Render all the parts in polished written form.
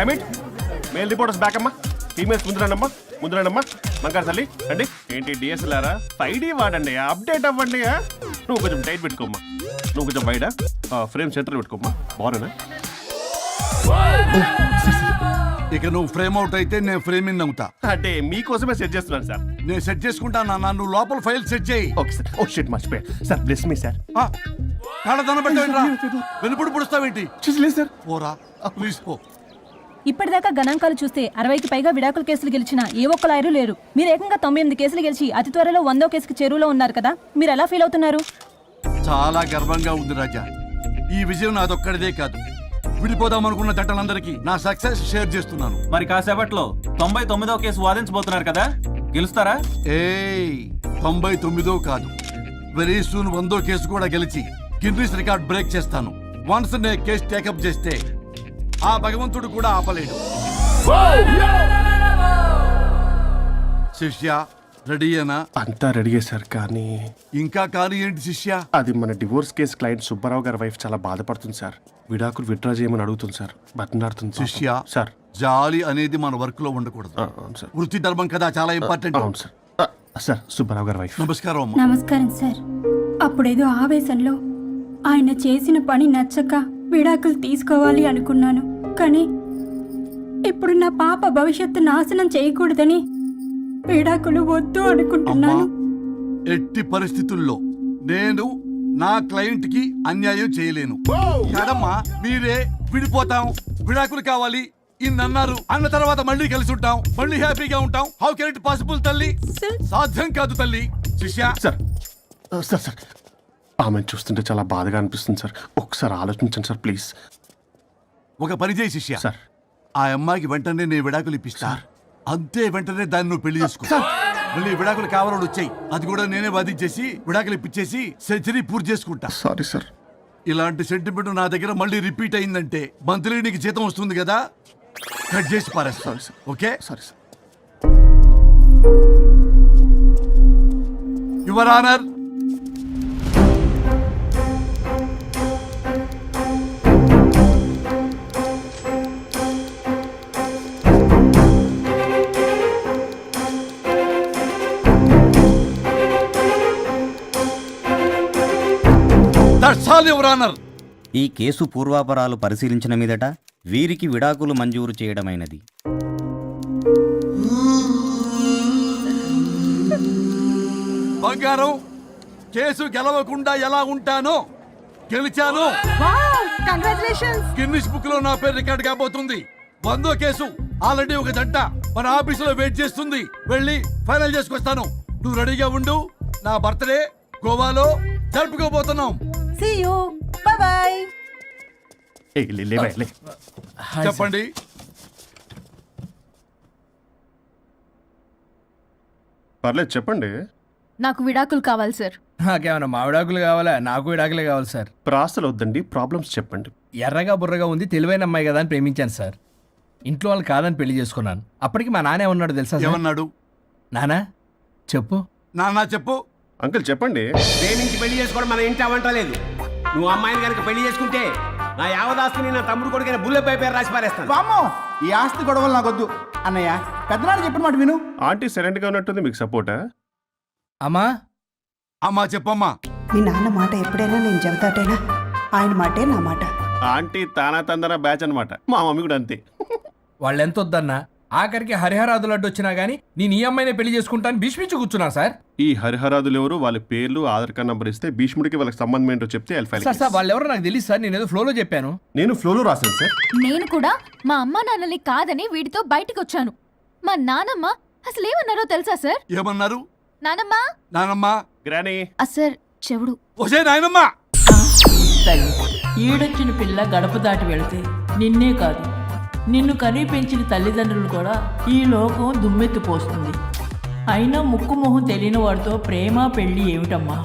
I mean male reporters back అమ్మా, females ముందురానమ్మా, ముందురానమ్మా. మంకారు తల్లి అండి. ఏంటి డిఎస్ఎల్ఆరా? 5D వాడండి, అప్డేట్ అవ్వండి. నువ్వు కొంచెం టైట్ పెట్టుకోమ్మా, నువ్వు కొంచెం వైడా ఫ్రేమ్ సెంటర్ పెట్టుకోమ్మా. బాగున్నా? ఇక నువ్వు ఫ్రేమ్ అవుట్ అయితే నేను ఫ్రేమింగ్ అవుతా. అంటే మీకోసమే సెట్ చేస్తున్నాను సార్. నేను సెట్ చేసుకుంటా నాన్న, నువ్వు లోపల ఫైల్ సెట్ చేయి. Okay sir. ఓ షిట్, మర్చిపోయా సార్. Bless me sir. కాళ్ళదన పెట్టావేంట్రా? వెనుపుడు పుడుస్తావేంటి? చూసలేదు సార్. పోరా ప్లీజ్ పో. ఇప్పటిదాకా గణాంకాలు చూస్తే 60కి పైగా విడాకుల కేసులు గెలిచిన ఏ ఒక్క లాయరు లేరు. మీరు ఏకంగా 98 కేసులు గెలిచి అతి త్వరలో 100వ కేసుకి చెరువులో ఉన్నారు కదా, మీరు ఎలా ఫీల్ అవుతున్నారు? చాలా గర్వంగా ఉంది రాజా. ఈ విజయం నాదొక్కడిదే కాదు, విడిపోదాం అనుకున్న జంటలందరికీ నా సక్సెస్ షేర్ చేస్తున్నాను. మరి కాసేపట్లో 99వ కేసు వాదించబోతున్నారు కదా, గెలుస్తారా? 99 కాదు, వెరీ సూన్ 100వ కేసు కూడా గెలిచి గిన్నిస్ రికార్డ్ బ్రేక్ చేస్తాను. వన్స్ నే కేసు టేకప్ చేస్తే ఆ భగవంతుడు కూడా ఆపలేడు. శిష్య రెడీయేనా? అంతా రెడీయే సార్. కానీ ఇంకా కానీ ఏంటి శిష్య? అది మన డివోర్స్ కేసు క్లయింట్ సుబ్బారావు గారి వైఫ్ చాలా బాధపడుతుంది సార్. విడాకులు విత్డ్రా చేయమని అడుగుతుంది సార్, బతినాడుతుంది. శిష్య సార్, జాలి అనేది మన వర్క్ లో ఉండకూడదు. అవును సార్. వృత్తి ధర్మం కదా, చాలా ఇంపార్టెంట్. అవును సార్. సార్, సుబ్బారావు గారి వైఫ్. నమస్కారం అమ్మా. నమస్కారం సార్. అప్పుడేదో ఆవేశంలో ఆయన చేసిన పని నచ్చక విడాకులు తీసుకోవాలి అనుకున్నాను. కానీ ఇప్పుడు నా పాప భవిష్యత్తు నాశనం చేయకూడదని విడాకులు వద్దు అనుకుంటున్నాను. ఎట్టి పరిస్థితుల్లో నేను నా క్లయింట్ కి అన్యాయం చేయలేను. కదమ్మా, మీరే విడిపోతాం, విడాకులు కావాలి ఇన్నన్నారు అన్న తర్వాత మళ్ళీ కలిసి ఉంటాం, మళ్ళీ హ్యాపీగా ఉంటాం. హౌ కెన్ ఇట్ పాసిబుల్ తల్లి? సాధ్యం కాదు తల్లి. శిష్య సార్ సార్ సార్ ఆమెను చూస్తుంటే చాలా బాధగా అనిపిస్తుంది సార్. ఒకసారి ఆలోచించండి సార్ ప్లీజ్. ఒక పని చేయి శిష్య, సార్ ఆ అమ్మాయికి వెంటనే నేను విడాకులు ఇప్పిస్తా. అంతే, వెంటనే దాన్ని నువ్వు పెళ్లి చేసుకో. మళ్ళీ విడాకులు కావాలని వచ్చాయి, అది కూడా నేనే వాదించేసి విడాకులు ఇప్పించేసి సెంచరీ పూర్తి చేసుకుంటా. Sorry sir. ఇలాంటి సెంటిమెంట్ నా దగ్గర మళ్ళీ రిపీట్ అయిందంటే మంత్లీ నీకు జీతం వస్తుంది కదా, కట్ చేసి పారేస్తా. Sorry sir. Okay? Sorry sir. Your honour, ఈ కేసు పూర్వాపరాలు పరిశీలించిన మీదట వీరికి విడాకులు మంజూరు చేయడమైనది. బంగారం, కేసు గెలవకుండా ఎలా ఉంటానో గెలిచాను. గిన్నిస్ బుక్ లో నా పేరు రికార్డ్ కాబోతుంది. 100వ కేసు ఆల్రెడీ ఒక జంట మన ఆఫీసులో వెయిట్ చేస్తుంది. వెళ్ళి ఫైనల్ చేసుకొస్తాను. నువ్వు రెడీగా ఉండు. నా బర్త్డే గోవాలో జరుపుకోబోతున్నాం. See you. Bye bye. చెప్పండి. పర్లేదు చెప్పండి. నాకు విడాకులు కావాలి సార్. నాకేమన్నా మా విడాకులు కావాలా? నాకు విడాకులే కావాలి సార్. ప్రాసలు వద్దండి, ప్రాబ్లమ్స్ చెప్పండి. ఎర్రగా బుర్రగా ఉంది, తెలివైన అమ్మాయి కదా అని ప్రేమించాను సార్. ఇంట్లో వాళ్ళు కాదని పెళ్లి చేసుకున్నాను. అప్పటికి మా నాన్న ఏమన్నాడు తెలుసా? ఏమన్నాడు? నానా చెప్పు. నాన్న చెప్పు. అంకుల్ చెప్పండి. ప్రేమించి పెళ్లి చేసుకోవడం మన ఇంటి అవంటలేదు. నువ్వు అమ్మాయిని కనుక పెళ్లి చేసుకుంటే నా యావదాస్తిని నా తమ్ముడు కొడుకైన బుల్లెపై పేరు రాసి పారేస్తాను. వామ్మో, ఈ ఆస్తి గొడవలు నాకొద్దు. అన్నయ్య, పెద్దనాడు చెప్పిన మాట విను. ఆంటీ సైలెంట్ గా ఉన్నట్టుంది, మీకు సపోర్టా? అమ్మా అమ్మా చెప్పమ్మా. మీ నాన్న మాట ఎప్పుడైనా నేను చెబుతాటేనా? ఆయన మాటే నా మాట. ఆంటీ తానా తందన బ్యాచ్ అనమాట. మా మమ్మీ కూడా అంతే. వాళ్ళు ఎంత వద్దన్నా ఆఖరికి హరిహరాదులు అడ్డు వచ్చినా గానీ నేను ఈ అమ్మాయిని పెళ్లి చేసుకుంటాను భీష్మించి కూర్చున్నా సార్. ఈ హరిహరాదులు ఎవరు, వాళ్ళ పేర్లు ఆధార్ కార్డ్ నంబర్ ఇస్తే భీష్ముడికి వాళ్ళకి సంబంధం ఏంటో చెప్తే సార్ వాళ్ళు ఎవరో నాకు తెలియదు సార్. నేను ఏదో ఫ్లోలో చెప్పాను. నేను ఫ్లోలో రాశాను సార్. నేను కూడా మా అమ్మ నాన్నని కాదని వీడితో బయటకు వచ్చాను. మా నానమ్మ అసలు ఏమన్నారో తెలుసా సార్? ఏమన్నారు? నానమ్మ నానమ్మ గ్రానీ సార్ చెవుడు. ఒసే నాయనమ్మ, ఈడొచ్చిన పిల్ల గడప దాటి వెళితే నిన్నే కాదు నిన్ను కనీ పెంచిన తల్లిదండ్రులు కూడా ఈ లోకం దుమ్మెత్తిపోస్తుంది. అయినా ముక్కు మొహం తెలియని వాడితో ప్రేమ పెళ్లి ఏమిటమ్మా?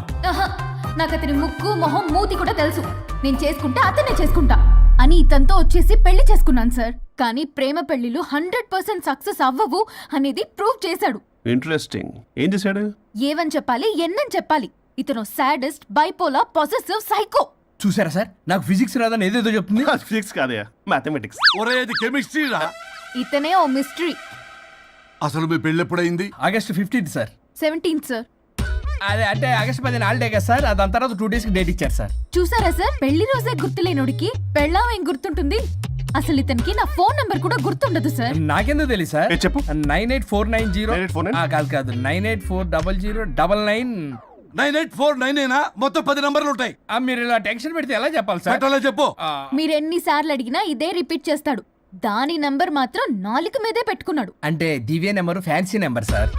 నాకు అతని ముక్కు మొహం మూతి కూడా తెలుసు. నేను చేసుకుంటా అతనే చేసుకుంటా అని ఇతనితో వచ్చేసి పెళ్లి చేసుకున్నాను సార్. కానీ ప్రేమ పెళ్లిలు 100% సక్సెస్ అవ్వవు అనేది ప్రూవ్ చేశాడు. ఇంట్రెస్టింగ్. ఏం చేశాడు? ఏవని చెప్పాలి, ఎన్నని చెప్పాలి. ఇతను సాడెస్ట్, బైపోలా, పొసెసివ్, సైకో. చూసారా సార్ నాకు ఫిజిక్స్ రాదని ఏదేదో చెప్తుంది. ఫిజిక్స్ కాదయా, మ్యాథమెటిక్స్. ఒరే ఇది కెమిస్ట్రీ రా. ఇతనే ఓ మిస్టరీ. అసలు మీ పెళ్ళి ఎప్పుడైంది? August 15th sir. 17th sir. అదే అంటే ఆగస్ట్ 15 హాలిడే కదా సార్, దాని తర్వాత 2 days కి డేట్ ఇచ్చారు సార్. చూసారా సార్, పెళ్లి రోజే గుర్తులేనుడికి పెళ్ళాం ఏం గుర్తుంటుంది? అసలు ఇతనికి నా ఫోన్ నంబర్ కూడా గుర్తుండదు సార్. నాకెందుకు తెలియదు సార్? ఏ చెప్పు. 98490 98490? కాదు 9840099. 98499 మొత్తం 10 నంబర్లు ఉంటాయి. మీరు ఇలా టెన్షన్ పెడితే ఎలా చెప్పాలి సార్? పెట్టాలో చెప్పు. మీరు ఎన్నిసార్లు అడిగినా ఇదే రిపీట్ చేస్తాడు. దాని నంబర్ మాత్రం నాలుక మీదే పెట్టుకున్నాడు. అంటే దివ్య నెంబర్ ఫ్యాన్సీ నెంబర్ సార్.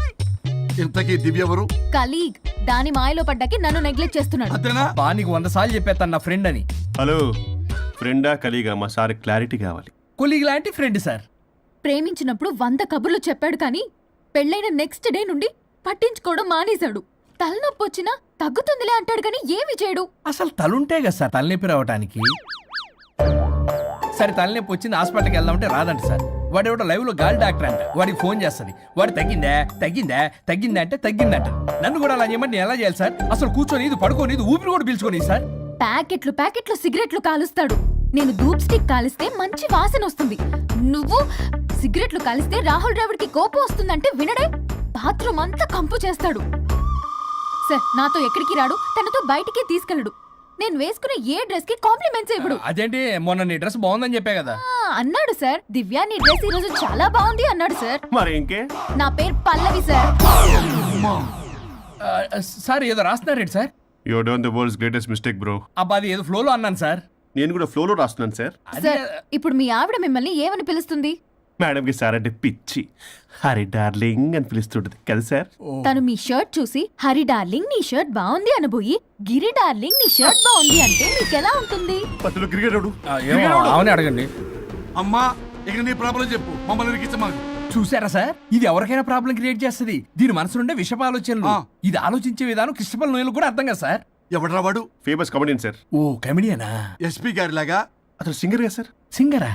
ఇంతకీ దివ్య ఎవరు? కలీగ్. దాని మాయలో పడ్డాకి నన్ను నెగ్లెక్ట్ చేస్తున్నాడు. అంతేనా? బా నీకు 100 సార్లు చెప్పేస్తాను నా ఫ్రెండ్ అని. హలో, ఫ్రెండా కలీగా? మా సార్ క్లారిటీ కావాలి. కొలీగ్ లాంటి ఫ్రెండ్ సార్. ప్రేమించినప్పుడు 100 కబుర్లు చెప్పాడు కానీ పెళ్ళైన నెక్స్ట్ డే నుండి పట్టించుకోవడం మానేశాడు. తలనొప్పి వచ్చినా తగ్గుతుందిలే అంటాడు కానీ ఏమి చేయడు. అసలు తలుంటే కదా సార్ తలనొప్పి రావటానికి. సరే తలనొప్పి వచ్చింది హాస్పిటల్కి వెళ్దామంటే రాదంట సార్. వాడు ఎవడో లైవ్ లో గాలి డాక్టర్ అంట, వాడికి ఫోన్ చేస్తుంది. వాడు తగ్గిందా తగ్గిందా తగ్గిందా అంటే తగ్గిందంట. నన్ను కూడా అలా చేయమంటే నేను ఎలా చేయాలి సార్? అసలు కూర్చొని ఇది పడుకోని ఇది ఊపిరి కూడా పీల్చుకొని సార్. ప్యాకెట్లు సిగరెట్లు కాలుస్తాడు. నేను ధూప్ స్టిక్ కాలిస్తే మంచి వాసన వస్తుంది. నువ్వు సిగరెట్లు కాలిస్తే రాహుల్ ద్రావిడ్ కి కోపం వస్తుందంటే వినడే. బాత్రూమ్ అంతా కంపు చేస్తాడు. సార్ నాతో ఎక్కడికి రాడు, తనతో బయటికి తీసుకెళ్ళడు. నేను వేసుకునే ఏ డ్రెస్ కి కాంప్లిమెంట్స్ ఇవ్వడు. అదేంటి మొన్న నీ డ్రెస్ బాగుందని చెప్పా కదా. అన్నాడు సార్. దివ్య నీ డ్రెస్ ఈ రోజు చాలా బాగుంది అన్నాడు సార్. మరి ఇంకే? నా పేరు పల్లవి సార్. సార్ ఏదో రాస్తున్నారేంటి sir? You done the world's greatest mistake bro. అబ్బా అది ఏదో ఫ్లోలో అన్నాను సార్. నేను కూడా ఫ్లోలో రాస్తున్నాను సార్. సార్ ఇప్పుడు మీ ఆవిడ మిమ్మల్ని ఏమని పిలుస్తుంది? మేడంకి సార్ అంటే పిచ్చి. హరి డార్లింగ్ అని పిలుస్తుంటది కదా సార్. తను మీ షర్ట్ చూసి హరి డార్లింగ్ నీ షర్ట్ బాగుంది అనబోయి గిరి డార్లింగ్ నీ షర్ట్ బాగుంది అంటే మీకెలా ఉంటుంది? పత్తులు క్రికెట్ అవునే అడగండి. అమ్మా ఇక నీ ప్రాబ్లం చెప్పు, మమ్మల్ని ఇరికించమాకు. చూసారా సార్, ఇది ఎవరికైనా ప్రాబ్లం క్రియేట్ చేస్తుంది. దీని మనసు నుండే విషప ఆలోచనలు. ఇది ఆలోచించే విధానం కృష్ణపల్ నోయలు కూడా అర్థం కదా సార్. ఎవడరా వాడు? Famous comedian sir. ఓ కమెడియనా? ఎస్పీ గారి లాగా? అతను సింగర్ కదా సార్. సింగరా?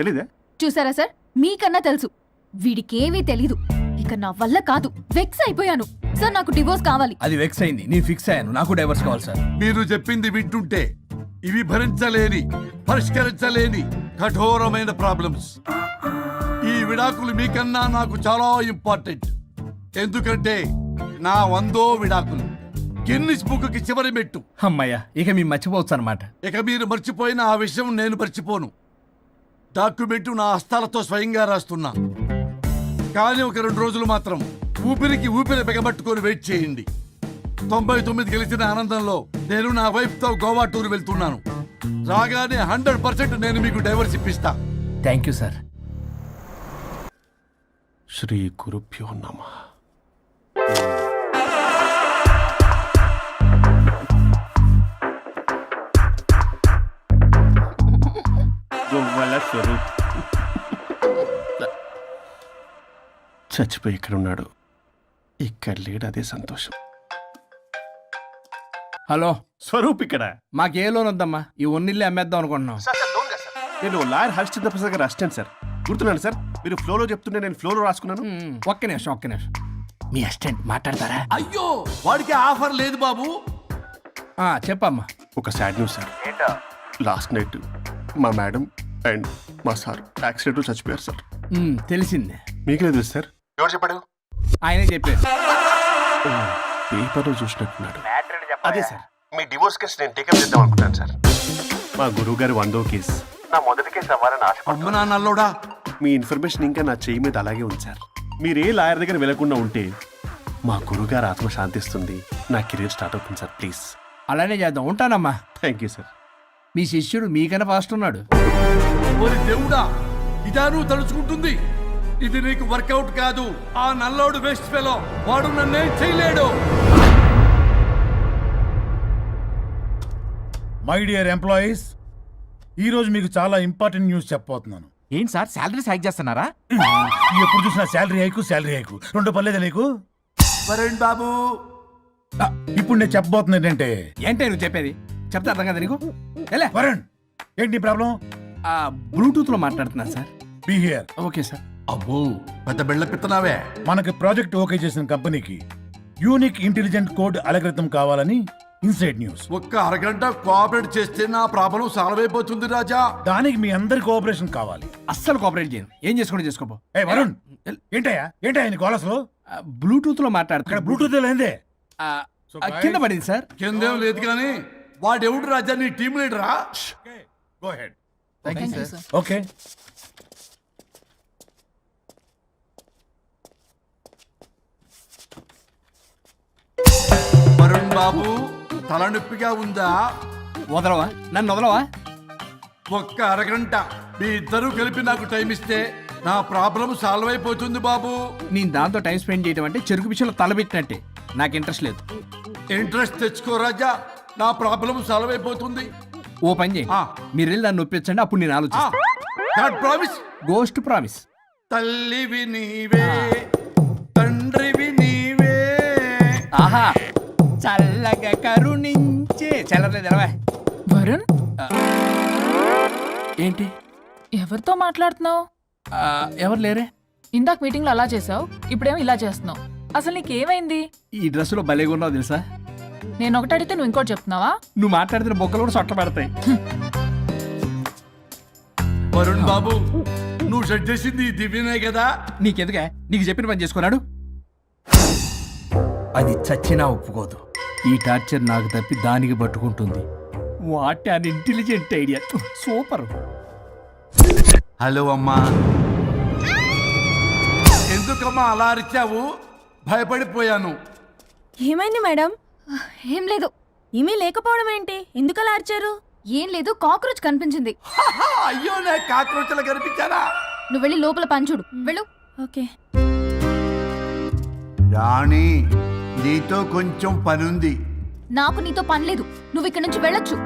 తెలీదా? చూసారా సార్, మీకన్నా తెలుసు. వీడికేమీ తెలీదు. ఇక నా వల్ల కాదు, వెక్స్ అయిపోయాను సార్. నాకు డివోర్స్ కావాలి. అది వెక్స్ అయింది, నేను ఫిక్స్ అయ్యాను. నాకు డైవర్స్ కావాలి సార్. మీరు చెప్పింది వింటుంటే ఇవి భరించలేని పరిష్కరించలేని కఠోరమైన ప్రాబ్లమ్స్. ఈ విడాకులు మీకన్నా నాకు చాలా ఇంపార్టెంట్. ఎందుకంటే నా 100వ విడాకులు గిన్నిస్ బుక్కి చివరి మెట్టు. అమ్మయ్య, ఇక మేము మర్చిపోవచ్చు అనమాట. ఇక మీరు మర్చిపోయిన ఆ విషయం నేను మర్చిపోను. డాక్యుమెంటు నా హస్తాలతో స్వయంగా రాస్తున్నా. కానీ ఒక 2 రోజులు మాత్రం ఊపిరికి ఊపిరి బిగబట్టుకొని వెయిట్ చేయండి. 99 గెలిచిన ఆనందంలో నేను నా వైఫ్తో గోవా టూర్ వెళ్తున్నాను. రాగానే 100% నేను మీకు డైవర్స్ ఇప్పిస్తా. Thank you sir. శ్రీ గురుభ్యో నమః. స్వరూప్ చచ్చిపోయి ఇక్కడ ఉన్నాడు, ఇక్కడ లేడు, అదే సంతోషం. హలో స్వరూప్ ఇక్కడ. మాకే లోన్ వద్దమ్మా, ఈ ఒన్నిల్లే అమ్మేద్దాం అనుకుంటున్నాం. నేను లాయర్ హరిశ్చంద్ర ప్రసాద్ గారు అసిస్టెంట్ సార్. గుర్తున్నాను సార్, మీరు ఫ్లోలో చెప్తుంటే నేను ఫ్లోలో రాసుకున్నాను. ఒక్క నిమిషం. మీ అసిస్టెంట్ మాట్లాడతారా? అయ్యో వాడికి ఆఫర్ లేదు బాబు. చెప్పమ్మా. ఒక sad news sir. Last night మా మేడం అండ్ మా సార్ యాక్సిడెంట్ చచ్చిపోయారు సార్. తెలిసిందే. మీకే తెలుసు సార్. ఎవరు చెప్పాడు? ఆయనే చెప్పారు. పేపర్లో చూసినట్టున్నాడు. అదే సార్, మీ డివోర్స్ కేసు నేను టేకప్ చేద్దాం అనుకుంటాను సార్. మా గురువు గారు 100వ కేసు నా మొదటి కేసు అవ్వాలని ఆశ. అమ్మ నాన్నల్లోడా, మీ ఇన్ఫర్మేషన్ ఇంకా నా చేయి మీద అలాగే ఉంది సార్. మీరు ఏ లాయర్ దగ్గర వెళ్లకుండా ఉంటే మా గురువు గారు ఆత్మ శాంతిస్తుంది, నా కెరీర్ స్టార్ట్ అవుతుంది సార్. ప్లీజ్ అలానే చేద్దాం. ఉంటానమ్మా. Thank you sir. మీ శిష్యుడు మీకన్నా ఫాస్ట్ ఉన్నాడు. ఓరి దేవుడా, ఇదా నువ్వు తలుచుకుంటుంది? ఇది నీకు వర్కౌట్ కాదు. ఆ నల్లోడు వేస్ట్ ఫెలో, వాడు నన్నేం చేయలేడు. మై డియర్ ఎంప్లాయీస్, ఈ రోజు మీకు చాలా ఇంపార్టెంట్ న్యూస్ చెప్పబోతున్నాను. ఏంటి సార్, శాలరీస్ హైక్ చేస్తున్నారా? ఎప్పుడు చూసినా శాలరీ హైకు 2 పర్లేదా నీకు? వరుణ్ బాబు, ఇప్పుడు నేను చెప్పబోతున్నా ఏంటంటే. ఏంటే నువ్వు చెప్పేది? చెప్తా అర్థం కదా నీకు? ఎలా వరుణ్, ఏంటి నీ ప్రాబ్లం? బ్లూటూత్ లో మాట్లాడుతున్నాను sir. Be here. Okay sir. అబ్బో పెద్ద బిళ్ళ పిత్తనావే. మనకి ప్రాజెక్ట్ ఓకే చేసిన కంపెనీకి యూనిక్ ఇంటెలిజెంట్ కోడ్ అలకృతం కావాలని ఇన్సైడ్ న్యూస్. ఒక్క అరగంట కోఆపరేట్ చేస్తే నా ప్రాబ్లం సాల్వ్ అయిపోతుంది రాజా. దానికి మీ అందరి కోఆపరేషన్ కావాలి. అస్సలు కోఆపరేట్ చేయను. ఏం చేసుకోండి చేసుకోపో. ఏ వరుణ్, ఏంటయ్యా నీ గోలసలు? బ్లూటూత్ లో ఇక్కడ మాట్లాడుతున్నా. బ్లూటూత్ లేదే. కింద పడింది సార్. కిందేం లేదు కానీ వాడెవడు రాజా, నీ టీం లీడరా? Go ahead. Thank you sir. Okay. Varun బాబు తలనొప్పిగా ఉందా? వదలవా, నన్ను వదలవా. ఒక్క అరగంట మీ ఇద్దరు కలిపి నాకు టైం ఇస్తే నా ప్రాబ్లం సాల్వ్ అయిపోతుంది బాబు. నేను దాంతో టైం స్పెండ్ చేయడం అంటే చెరుకు విషయంలో తలబెట్టినట్టే. నాకు ఇంట్రెస్ట్ లేదు. ఇంట్రెస్ట్ తెచ్చుకో రాజా, నా ప్రాబ్లం సాల్వ్ అయిపోతుంది. ఓ పని చేయి, ఆ. మీరు వెళ్ళి నన్ను ఒప్పించండి, అప్పుడు నేను ఆలోచిస్తాను. ప్రామిస్. Ghost promise. తల్లివి నీవే, తండ్రివి నీవే. ఆహా, చల్లగా కరుణించే. చల్లలేదు ఎలవా. వరుణ్, ఏంటి? ఎవరితో మాట్లాడుతున్నావు? ఎవరు లేరే? ఇందాక మీటింగ్ లో అలా చేసావు, ఇప్పుడేమో ఇలా చేస్తున్నావు. అసలు నీకేమైంది? ఈ డ్రెస్సులో భలేగా ఉన్నావు తెలుసా. నేను ఒకటి అడిగితే నువ్వు ఇంకోటి చెప్తున్నావా? నువ్వు మాట్లాడితే బొక్కలు కూడా సొట్ట పడతాయి. వరుణ్ బాబు, నువ్వు సెట్ చేసింది ఈ దివ్యనే కదా? నీకెందుకే? నీకు చెప్పిన పని చేసుకున్నాడు. అది చచ్చినా ఒప్పుకోదు. ఈ టార్చర్ నాకు తప్పి దానికి పట్టుకుంటుంది. What an intelligent idea. Super. Hello అమ్మా. ఎందుకమ్మా అలా అరిచావు? భయపడిపోయాను. ఏమైంది మేడం? ఏం లేదు. ఏమీ లేకపోవడం ఏంటి? ఎందుకు అలా అరిచారు? ఏం లేదు, కాక్రోచ్ కనిపించింది. అయ్యో, నా కాక్రోచ్లు కనిపించారా? నువ్వు వెళ్ళి లోపల పని చూడు. వెళ్ళు. ఓకే. రాణి, నీతో కొంచెం పనుంది. నాకు నీతో పని లేదు. నువ్వు ఇక్కడ నుంచి వెళ్ళొచ్చు.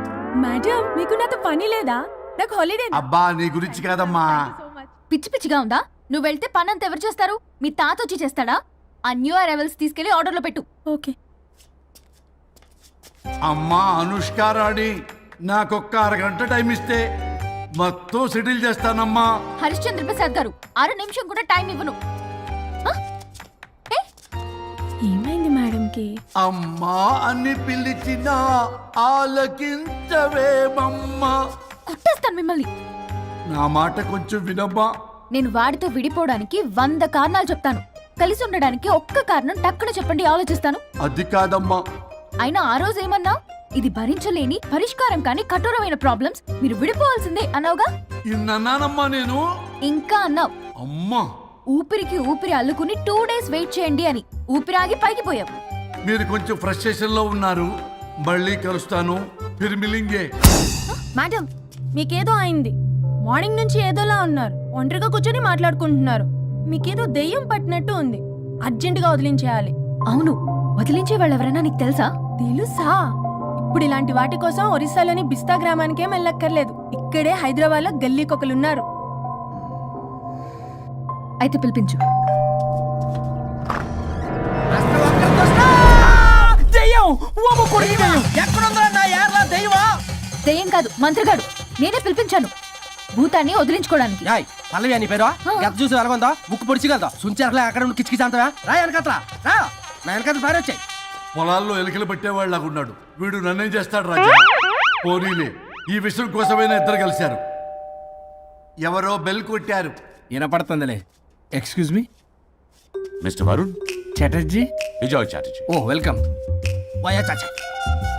మేడం, మీకు నాతో పని లేదా? నాకు హాలిడే. అబ్బా, నీ గురించి కాదమ్మా. పిచ్చి పిచ్చిగా ఉందా? నువ్వు వెళ్తే పని అంతా ఎవరు చేస్తారు? మీ తాత వచ్చి చేస్తాడా? ఆ న్యూ అరైవల్స్ తీసుకెళ్లి ఆర్డర్లో పెట్టు. ఓకే. అమ్మా అనుష్క రాణి, నాకొక్క అరగంట టైం ఇస్తే మొత్తం సెటిల్ చేస్తానమ్మా. హరిశ్చంద్ర ప్రసాద్ గారు, 6 నిమిషం కూడా టైం ఇవ్వను. ఏమైంది మేడంకి? అమ్మా అని పిలిచినా ఆలకించవేమమ్మా. కొట్టేస్తాను మిమ్మల్ని. నా మాట కొంచెం వినమ్మా. నేను వాడితో విడిపోవడానికి 100 కారణాలు చెప్తాను. కలిసి ఉండడానికి ఒక్క కారణం టక్కున చెప్పండి, ఆలోచిస్తాను. అది కాదమ్మా. అయినా ఆ రోజు ఏమన్నా? ఇది భరించలేని, పరిష్కారం కాని కఠోరమైన ప్రాబ్లమ్స్, మీరు విడిపోవాల్సిందే అన్నావుగా. ఇన్నానమ్మా నేను. ఇంకా అన్నావు. అమ్మా, ఊపిరికి ఊపిరి అల్లుకుని 2 days వెయిట్ చేయండి అని. ఊపిరాగి పైకి పోయావు. మీరు కొంచెం ఫ్రస్ట్రేషన్ లో ఉన్నారు. మళ్ళీ కలుస్తాను. ఫిర్ మిలింగే. మేడం, మీకేదో అయింది. మార్నింగ్ నుంచి ఏదోలా ఉన్నారు. ఒంటరిగా కూర్చొని మాట్లాడుకుంటున్నారు. మీకేదో దెయ్యం పట్టినట్టు ఉంది. అర్జెంటుగా వదిలించేయాలి. అవును, వదిలించే వాళ్ళు ఎవరైనా నీకు తెలుసా? తెలుసా? ఇప్పుడు ఇలాంటి వాటి కోసం ఒరిస్సాలోని బిస్తా గ్రామానికేం వెళ్ళక్కర్లేదు. ఇక్కడే హైదరాబాద్ లో గల్లీకొకలున్నారు. అయితే పిలిపించు. దెయ్యం కాదు, మంత్రిగాడు. నేనే పిలిపించాను భూతాన్ని వదిలించుకోవడానికి. పల్లవి అని పేరు గత చూసి వెలగొందా ముక్కు పొడిచిగలదా సుంచరలే అక్కడ కిచకిచ అంతవా రా వెనకట్రా రా నా వెనక పారి వచ్చాయి. పొలాల్లో ఎలుకలు పట్టేవాళ్ళగా ఉన్నాడు వీడు. నన్నేం చేస్తాడు రాజా? పోనీలే, ఈ విషయం కోసమైనా ఇద్దరు కలిశారు. ఎవరో బెల్ కొట్టారు. వినపడుతుందిలే. Excuse me mister Varun Chatterjee. Vijay Chatterjee. Oh welcome. వాయా చాచా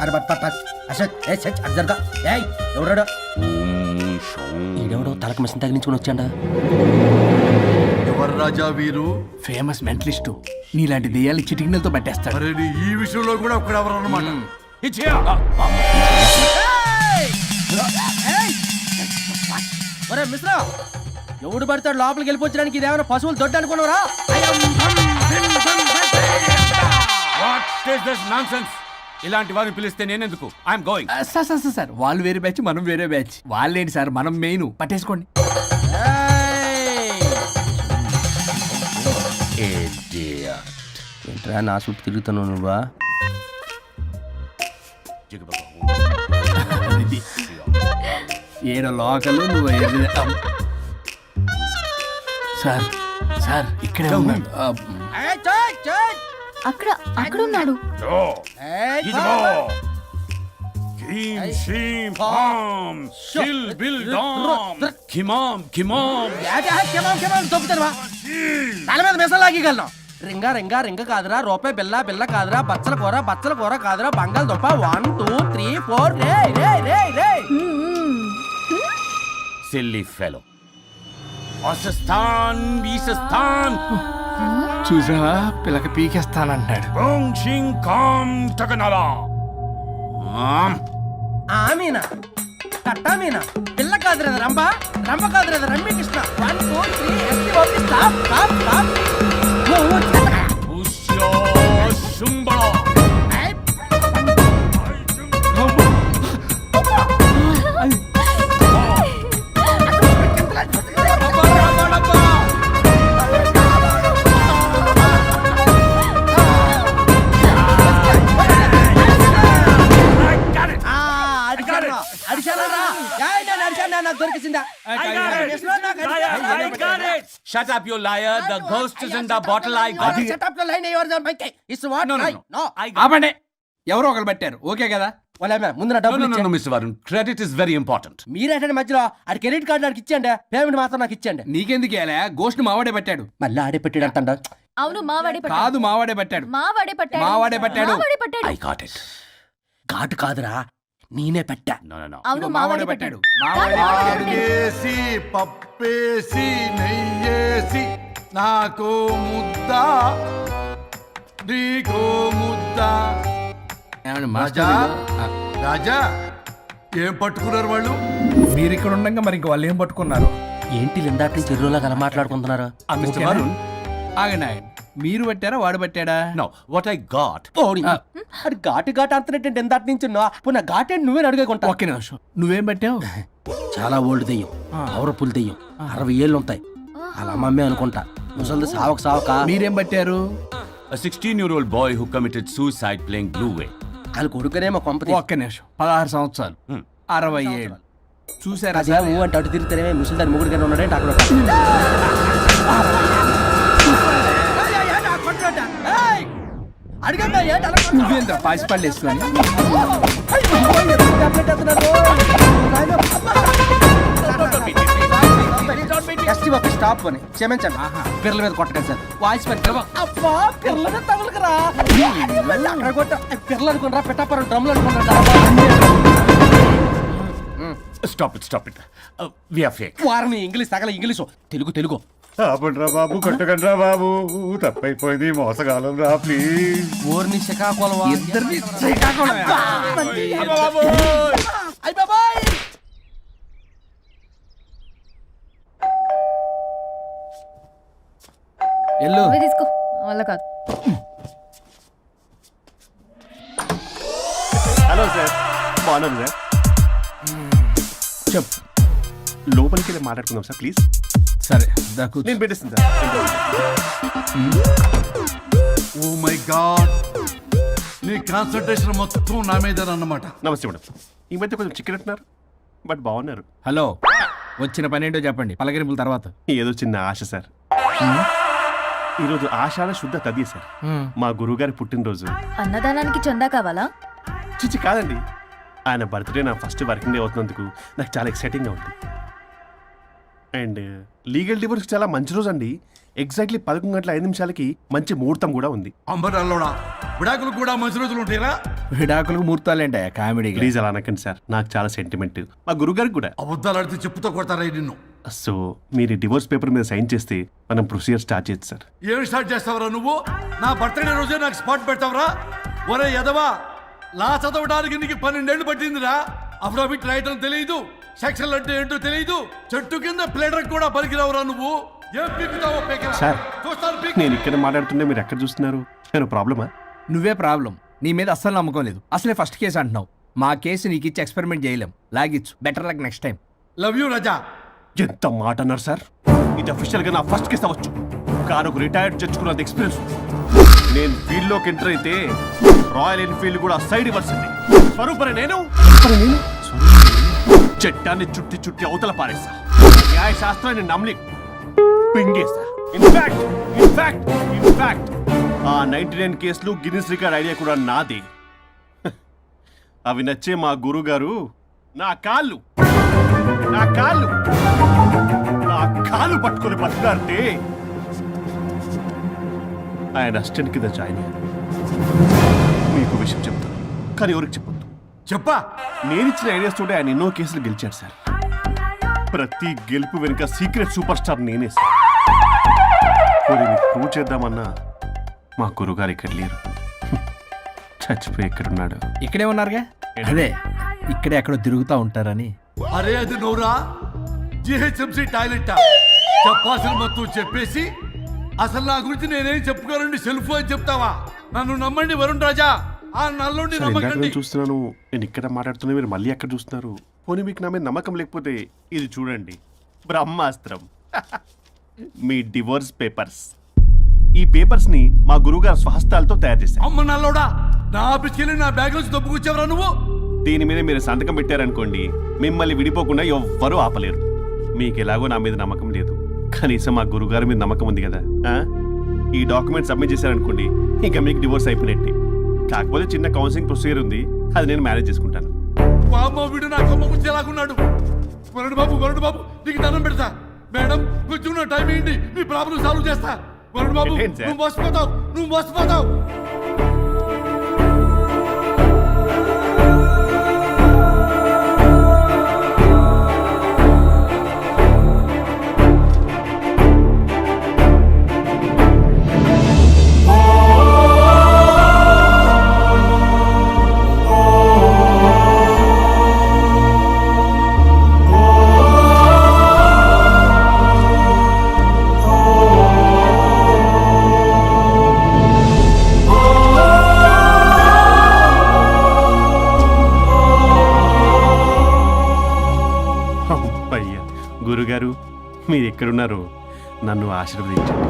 అరే బట్ పట్ అసత్ ఏ సచ్ అర్జర్గా ఏయ్ ఎవరాడు? ఈడెవడో తలకు మిషన్ తగిలించుకుని వచ్చాడా? ఎవరు రాజా వీరు? Famous mentalist. నీలాంటి దెయ్యాలు చిటికినలతో పట్టేస్తాడు. అరే నీ ఈ విషయంలో కూడా ఒక్కడెవరు అన్నమాట. ఒరే మిశ్రా, ఎవడు పడతాడు లోపలికి వెళ్ళిపోవడానికి? ఇదేమైనా పశువులు దొడ్డు అనుకున్నారా? ఇలాంటి వారిని పిలిస్తే నేనెందుకు? I'm going. సార్ వాళ్ళు వేరే బ్యాచ్, మనం వేరే బ్యాచ్. వాళ్ళేంటి సార్, మనం మెయిన్. పట్టేసుకోండి. ఏంట్రా నా చుట్టూ తిరుగుతున్నావు నువ్వా? ఏడో లోకలు నువ్వు సార్ సార్ ఇక్కడే ఉన్నాడు. అక్కడ అక్కడ ఉన్నాడు. భీం శ్రీం హాం షిల్ బిల్ డామ్ కిమాం కిమాం తల మీద మెసలాగగలను రింగా రింగా రింగ కాదురా రూపాయి బిల్ల బిల్ల కాదురా బచ్చల కూర కాదురా బంగాళదుంప 1 2 3 4 రే రే రే రే సిల్లీ ఫెలో అసస్థాన్ బీసస్థాన్ చూసావా పిల్లకి పీకేస్తానంటాడు ఓం షిం కాం టకనలా ఆమీనా కట్టామీనా పిల్ల కాదురా రంభ రంభ కాదురా రమ్మి కృష్ణ 1 2 3 ఎస్టీ ఓకే స్టాప్ స్టాప్ స్టాప్ ఉష్యో శుంబళ Shut up, you liar. The ghost is in the bottle. I got it. Shut up the line your monkey. It's what? No. ఆపండి ఎవరో ఒకరు పెట్టారు ఓకే కదా వాళ్ళ ముందు నా No, డబ్బులు no, Mr. Varun. Credit is very important. మీరేటండి మధ్యలో ఆడి క్రెడిట్ కార్డు నాకు ఇచ్చేయండి పేమెంట్ మాత్రం నాకు ఇచ్చేయండి నీకెందుకు ఇవ్వాలి గోస్ట్ మావాడే పెట్టాడు మళ్ళీ ఆడే పెట్టాడు అంట అవును మావాడే పట్టాడు కాదు మావాడే పెట్టాడు మావాడే పట్టాడు మావాడే పట్టాడు. మావాడే పట్టాడు I got it. ఘాటు కాదురా నేనే పెట్టా No. అవును మావాడే పట్టాడు ఆగేసి పప్పేసి నెయ్యేసి నాకు ముద్ద నీకో ముద్ద రాజా ఏం పట్టుకున్నారు వాళ్ళు మీరు ఇక్కడ ఉండగా మరి ఇంక వాళ్ళు ఏం పట్టుకున్నారు ఏంటి లిందాటి నుంచి ఎరువులా కల మాట్లాడుకుంటున్నారు మిస్టర్ వరుణ్ ఆగండి ఆగండి మీరు పెట్టారా వాడు పెట్టాడా నో వాట్ ఐ గాట్ అది ఘాటు ఘాటు అంతనేటండి ఎందాటి నుంచి నా ఘాటు నువ్వే అడుగుకుంటా ఒకే నిమిషం నువ్వేం పెట్టావు చాలా ఓల్డ్ దెయ్యం పవర్ఫుల్ దెయ్యం 60 ఏళ్ళు ఉంటాయి అలా మమ్మీ అనుకుంటా ముసలిది సావక మీరేం పట్టారు A 16-year-old boy who committed suicide playing Blue Whale. వాళ్ళ కొడుకునేమో కొంపతి ఒక్క నిమిషం 16 సంవత్సరాలు 60 ఏళ్ళు చూసారా అంటే అటు తిరుగుతానే ముసలిదాని ముగ్గురుగానే ఉన్నాడంటే అక్కడ నువ్వేంద్ర పాసిపళ్ళు వేసుకొని స్టాప్ అని క్షమించండి పిల్లల మీద కొట్టకండి సార్ వాయిస్ అబ్బా పిల్లల మీద తగులుకురా అక్కడ కొట్ట పిల్లలు అనుకున్నారా పెట్టాపరం డ్రమ్లు అనుకున్నారా Stop it. We are fake. వారిని ఇంగ్లీష్ తగల ఇంగ్లీషు తెలుగు ఆపండ్రా బాబు కొట్టకండ్రా బాబు తప్పైపోయింది మోసగాలం రా ప్లీజ్ ఊరిని శ్రీకాకుళం ఇద్దరిని ఎల్లు నువ్వే తీసుకో వల్ల కాదు హలో సార్ బాగున్నాను సార్ చెప్పు లోపలికి వెళ్ళి మాట్లాడుకుందాం సార్ ప్లీజ్ సరే దాకు నేను పెట్టేస్తాను సార్ ఓ మై గాడ్ నీ కాన్సంట్రేషన్ మొత్తం నా మీద అన్నమాట. నమస్తే మేడం ఈ మధ్య కొంచెం చిక్కినట్టున్నారు బట్ బాగున్నారు. హలో వచ్చిన పని ఏంటో చెప్పండి పలకరింపుల తర్వాత ఏదో చిన్న ఆశ సార్. ఈరోజు ఆషాఢ శుద్ధ తది సార్, మా గురువుగారి పుట్టినరోజు. అన్నదానానికి చందా కావాలా? చిచ్చి కాదండి, ఆయన బర్త్డే నా ఫస్ట్ వర్కింగ్ డే అవుతున్నందుకు నాకు చాలా ఎక్సైటింగ్గా ఉంది. అండ్ లీగల్ డివోర్స్ చాలా మంచి రోజు అండి. ఎగ్జాక్ట్లీ 11:05 మంచి ముహూర్తం కూడా ఉంది. అంబరాల్లోడా విడాకులు కూడా మంచి రోజులు ఉంటాయిరా? విడాకులకు ముహూర్తాలేంటా కామెడీ? ప్లీజ్ అలా అనకండి సార్, నాకు చాలా సెంటిమెంట్, మా గురుగారికి కూడా. అబద్ధాలు ఆడితే చెప్పుతో కొడతారా నిన్ను? సో మీరు డివోర్స్ పేపర్ మీద సైన్ చేస్తే మనం ప్రొసీజర్ స్టార్ట్ చేయొచ్చు సార్. ఏమి స్టార్ట్ చేస్తావరా నువ్వు? నా బర్త్డే రోజే నాకు స్పాట్ పెడతావరా? ఒరే ఎదవా, లా చదవడానికి నీకు 12 ఏళ్ళు పట్టిందిరా. అఫిడవిట్ రాయటం తెలియదు, సెక్షన్ అంటే ఏంటో తెలియదు, చెట్టు కింద ప్లేడర్ కూడా పలికిరావురా నువ్వు. ఏం పీకుతావో పీకరా. సార్ చూస్తాను పీక్. నేను ఇక్కడ మాట్లాడుతుంటే మీరు ఎక్కడ చూస్తున్నారు? నేను ప్రాబ్లమా? నువ్వే ప్రాబ్లం. నీ మీద అస్సలు నమ్మకం లేదు. అసలే ఫస్ట్ కేసు అంటున్నావు. మా కేసు నీకు ఇచ్చి ఎక్స్పెరిమెంట్ చేయలేం. లాగిచ్చు. Better luck next time. Love you Raja. ఎంత మాట అన్నారు సార్. ఇది అఫీషియల్ గా నా ఫస్ట్ కేసు అవ్వచ్చు, కానీ ఒక రిటైర్డ్ జడ్జ్ కున్నది ఎక్స్పీరియన్స్. నేను ఫీల్డ్ లోకి ఎంటర్ అయితే రాయల్ ఎన్ఫీల్డ్ కూడా సైడ్ ఇవ్వాల్సింది. స్వరూపరే నేను చట్టాన్ని చుట్టి చుట్టి అవతల పారేస్తా. న్యాయ శాస్త్రాన్ని నమ్మి పింగేస్తా. ఇన్ఫాక్ట్ ఆ 99 కేసులు గిన్నిస్ రికార్డ్ ఐడియా కూడా నాది. అవి నచ్చే మా గురుగారు నా కాళ్ళు నా కాళ్ళు నా కాళ్ళు పట్టుకొని బతికాడితే ఆయన అసిస్టెంట్ కింద జాయిన్ అయ్యాను. మీకు విషయం చెప్తాను, కానీ ఎవరికి చెప్పొద్దు. చెప్పా. నేనిచ్చిన ఐడియాస్ తోటి ఆయన ఎన్నో కేసులు గెలిచాడు సార్. ప్రతి గెలుపు వెనుక సీక్రెట్ సూపర్ స్టార్ నేనే సార్. ప్రూవ్ చేద్దామన్నా మా గురుగారు ఇక్కడ లేరు. చచ్చిపోయి ఎక్కడున్నాడు? ఇక్కడే ఉన్నారుగా. అదే ఇక్కడే ఎక్కడో తిరుగుతూ ఉంటారని. అరే అది నోరా జిహెచ్ఎంసీ టాయిలెట్ చెప్పాల్సిన మొత్తం చెప్పేసి అసలు నా గురించి నేనేం చెప్పుకోరండి సెల్ఫ్ అని చెప్తావా? నన్ను నమ్మండి వరుణ్ రాజా, ఆ నల్లుండి సార్, ఇందాక నమ్మకండి. నేను చూస్తున్నాను, నేను ఇక్కడ మాట్లాడుతున్నా, మీరు మళ్ళీ ఎక్కడ చూస్తున్నారు? పోనీ మీకు నా మీద నమ్మకం లేకపోతే ఇది చూడండి, బ్రహ్మాస్త్రం. మీ డివోర్స్ పేపర్స్. ఈ పేపర్స్ ని మా గురువుగారు స్వహస్తాలతో తయారు చేశారు. అమ్మ నల్లోడా, నా ఆఫీస్కి నా బ్యాగ్ నుంచి దొబ్బుకొచ్చావరా నువ్వు? దీని మీద మీరు సంతకం పెట్టారనుకోండి, మిమ్మల్ని విడిపోకుండా ఎవ్వరూ ఆపలేరు. మీకు ఎలాగో నా మీద నమ్మకం లేదు, కనీసం మా గురుగారి మీద నమ్మకం ఉంది కదా. ఈ డాక్యుమెంట్ సబ్మిట్ చేశారనుకోండి, ఇంకా మీకు డివోర్స్ అయిపోయినట్టే. కాకపోతే చిన్న కౌన్సిలింగ్ ప్రొసీజర్ ఉంది, అది నేను మేనేజ్ చేసుకుంటాను. వామ్మో, వీడు నా కొమ్మ గుర్చేలాగున్నాడు. వరుణ్ బాబు నీకు దండం పెడతా. మేడం కొంచెం నా టైం ఏంటి, మీ ప్రాబ్లం సాల్వ్ చేస్తా. వరుణ్ బాబు ఏంటి సార్? నువ్వు మోసపోతావు. అయ్యా గురుగారు, మీరు ఎక్కడున్నారో నన్ను ఆశీర్వదించండి.